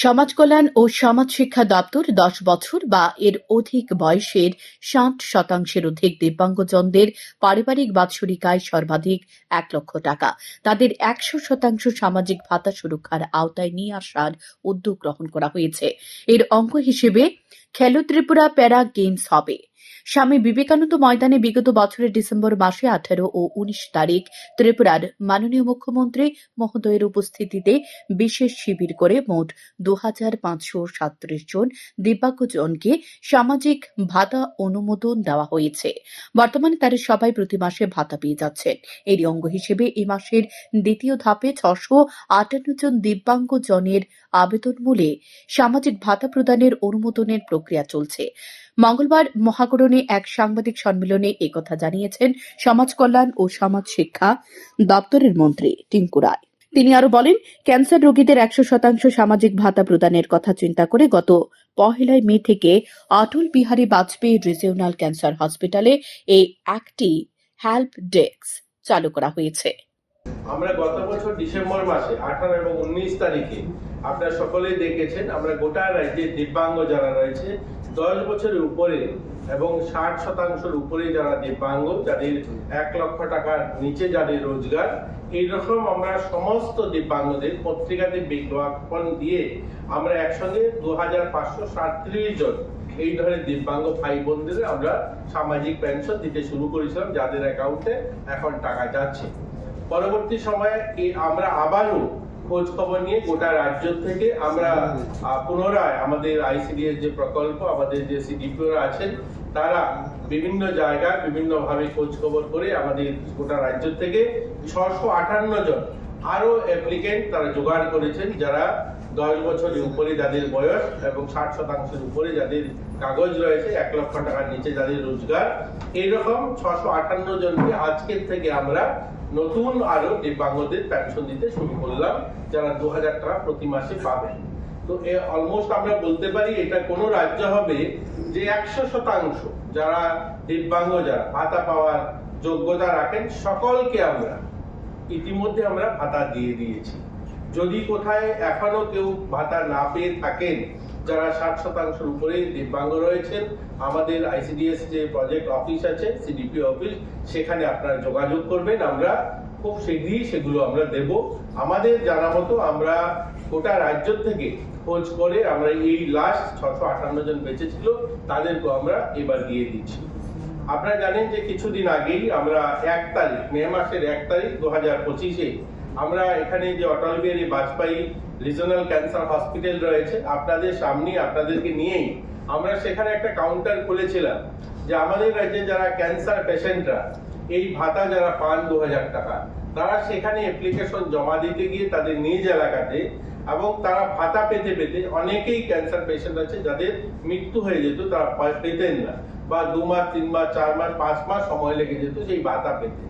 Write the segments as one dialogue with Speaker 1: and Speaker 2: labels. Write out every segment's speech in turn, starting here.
Speaker 1: সমাজ কল্যাণ ও সমাজ শিক্ষা দপ্তর ১০ বছর বা এর অধিক বয়সের ৬০% অধিক দিব্যাঙ্গজনদের পারিবারিক বাৎসরিক আয় সর্বাধিক ১ লক্ষ টাকা তাদের ১০০% সামাজিক ভাতা সুরক্ষার আওতায় নিয়ে আসার উদ্যোগ গ্রহণ করা হয়েছে। এর অঙ্গ হিসেবে খেলো ত্রিপুরা প্যারা গেমস হবে। স্বামী বিবেকানন্দ ময়দানে বিগত বছরের ডিসেম্বর মাসে ১৮ ও ১৯ তারিখ ত্রিপুরার মাননীয় মুখ্যমন্ত্রী মহোদয়ের উপস্থিতিতে বিশেষ শিবির করে মোট ২৫৩৭ জন দিব্যাঙ্গজনকে সামাজিক ভাতা অনুমোদন দেওয়া হয়েছে। বর্তমানে তারা সবাই প্রতি মাসে ভাতা পেয়ে যাচ্ছেন। এরই অঙ্গ হিসেবে এই মাসের দ্বিতীয় ধাপে ৬৫৮ জন দিব্যাঙ্গজনের আবেদন মূলে সামাজিক ভাতা প্রদানের অনুমোদনের প্রক্রিয়া চলছে। মঙ্গলবার মহাকরণে এক সাংবাদিক সম্মেলনে একথা জানিয়েছেন সমাজ কল্যাণ ও সমাজ শিক্ষা দপ্তরের মন্ত্রী টিঙ্কু রায়। তিনি আরো বলেন, ক্যান্সার রোগীদের ১০০% সামাজিক ভাতা প্রদানের কথা চিন্তা করে গত ১ মে থেকে অটল বিহারী বাজপেয়ী রিজিওনাল ক্যান্সার হসপিটালে এই একটি হেল্প ডেস্ক চালু করা হয়েছে।
Speaker 2: আমরা গত বছর ডিসেম্বর মাসে 18 এবং 19 তারিখে আপনারা সকলেই দেখেছেন, আমরা গোটা রাজ্যে দিব্যাঙ্গ যারা রয়েছে 10 বছরের উপরে এবং 60% উপরে যারা দিব্যাঙ্গ, যাদের 1 লক্ষ টাকার নিচে যাদের রোজগার, এইরকম আমরা সমস্ত দিব্যাঙ্গদের পত্রিকাতে বিজ্ঞাপন দিয়ে আমরা একসঙ্গে 2537 জন এই ধরনের দিব্যাঙ্গ ভাই বোনদের আমরা সামাজিক পেনশন দিতে শুরু করেছিলাম, যাদের অ্যাকাউন্টে এখন টাকা যাচ্ছে। পরবর্তী সময়ে আমরা আবারও খোঁজ খবর নিয়ে গোটা রাজ্য থেকে আমরা পুনরায় আমাদের আইসিডিএস যে প্রকল্প, আমাদের যে সিডিপিওরা আছেন তারা বিভিন্ন জায়গায় বিভিন্ন ভাবে খোঁজ খবর করে আমাদের গোটা রাজ্য থেকে ৬৫৮ জন আরো অ্যাপ্লিকেন্ট তারা জোগাড় করেছেন, যারা 10 বছরের উপরে যাদের বয়স এবং 60% উপরে যাদের কাগজ রয়েছে, 1 লক্ষ টাকার নিচে যাদের রোজগার, এইরকম ৬৫৮ জনকে আজকের থেকে আমরা নতুন আরো দিব্যাঙ্গদের পেনশন দিতে শুরু করলাম, যারা ২০০০ টাকা প্রতি মাসে পাবেন। তো অলমোস্ট আমরা বলতে পারি এটা কোন রাজ্য হবে যে ১০০% যারা দিব্যাঙ্গ যারা ভাতা পাওয়ার যোগ্যতা রাখেন সকলকে আমরা ইতিমধ্যে আমরা ভাতা দিয়ে দিয়েছি। যদি কোথায় এখনো কেউ ভাতা না পেয়ে থাকেন, যারা 60% উপরে দিব্যাঙ্গ রয়েছেন, আমাদের আইসিডিএস যে প্রজেক্ট অফিস আছে, সিডিপি অফিস, সেখানে আপনারা যোগাযোগ করবেন। আমরা খুব শীঘ্রই সেগুলো আমরা দেব। আমাদের জানা মতো আমরা গোটা রাজ্য থেকে খোঁজ করে আমরা এই লাস্ট ৬৫৮ জন বেঁচে ছিল তাদেরকে আমরা এবার দিয়ে দিচ্ছি। আপনারা জানেন যে কিছুদিন আগেই আমরা 1 তারিখ মে মাসের 1 তারিখ 2025-এ আমরা এখানে যে Atal Bihari Vajpayee regional cancer hospital রয়েছে, আপনাদের সামনে আপনাদেরকে নিয়েই আমরা সেখানে একটা কাউন্টার খুলেছিলাম যে আমাদের রাজ্যে যারা ক্যান্সার পেশেন্টরা এই ভাতা যারা পান ২০০০ টাকা, তারা সেখানে অ্যাপ্লিকেশন জমা দিতে গিয়ে তাদের নিজ এলাকাতে এবং তারা ভাতা পেতে পেতে অনেকেই ক্যান্সার পেশেন্ট আছে যাদের মৃত্যু হয়ে যেত, তারা পেতেন না, বা 2 মাস 3 মাস 4 মাস 5 মাস সময় লেগে যেত সেই ভাতা পেতে।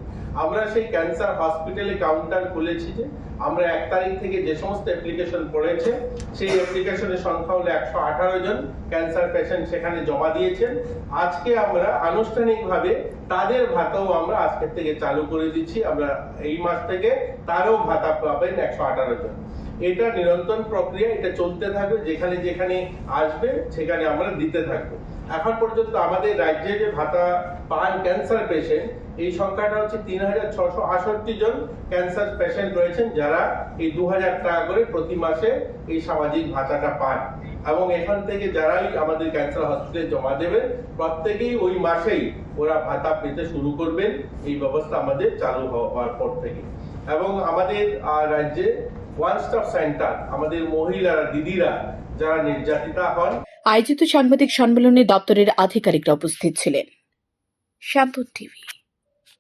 Speaker 2: আমরা সেই ক্যান্সার হসপিটালে কাউন্টার খুলেছি যে আমরা 1 তারিখ থেকে যে সমস্ত অ্যাপ্লিকেশন পড়েছে সেই অ্যাপ্লিকেশনের সংখ্যা হলো 118 জন ক্যান্সার পেশেন্ট সেখানে জমা দিয়েছেন। আজকে আমরা আনুষ্ঠানিকভাবে তাদের ভাতাও আমরা আজকে থেকে চালু করে দিচ্ছি। আমরা এই মাস থেকে তারও ভাতা পাবেন 118 জন। এটা নিরন্তর প্রক্রিয়া, এটা চলতে থাকবে, যেখানে যেখানে আসবে সেখানে আমরা দিতে থাকবো। এখন পর্যন্ত আমাদের রাজ্যে যে ভাতা পান ক্যান্সার পেশেন্ট, এই সংখ্যাটা হচ্ছে ৩৬৬৮ জন ক্যান্সার পেশেন্ট রয়েছেন, যারা এই ২০০০ টাকা করে প্রতি মাসে এই সামাজিক ভাতাটা পান। এবং এখান থেকে যারাই আমাদের ক্যান্সার হসপিটালে জমা দেবেন প্রত্যেকেই ওই মাসেই ওরা ভাতা পেতে শুরু করবেন, এই ব্যবস্থা আমাদের চালু হওয়ার পর থেকে। এবং আমাদের রাজ্যে ওয়ান স্টপ সেন্টার, আমাদের মহিলারা দিদিরা যারা নির্যাতিতা হন।
Speaker 1: আয়োজিত সাংবাদিক সম্মেলনে দপ্তরের আধিকারিকরা উপস্থিত ছিলেন। শ্যামপুর টিভি।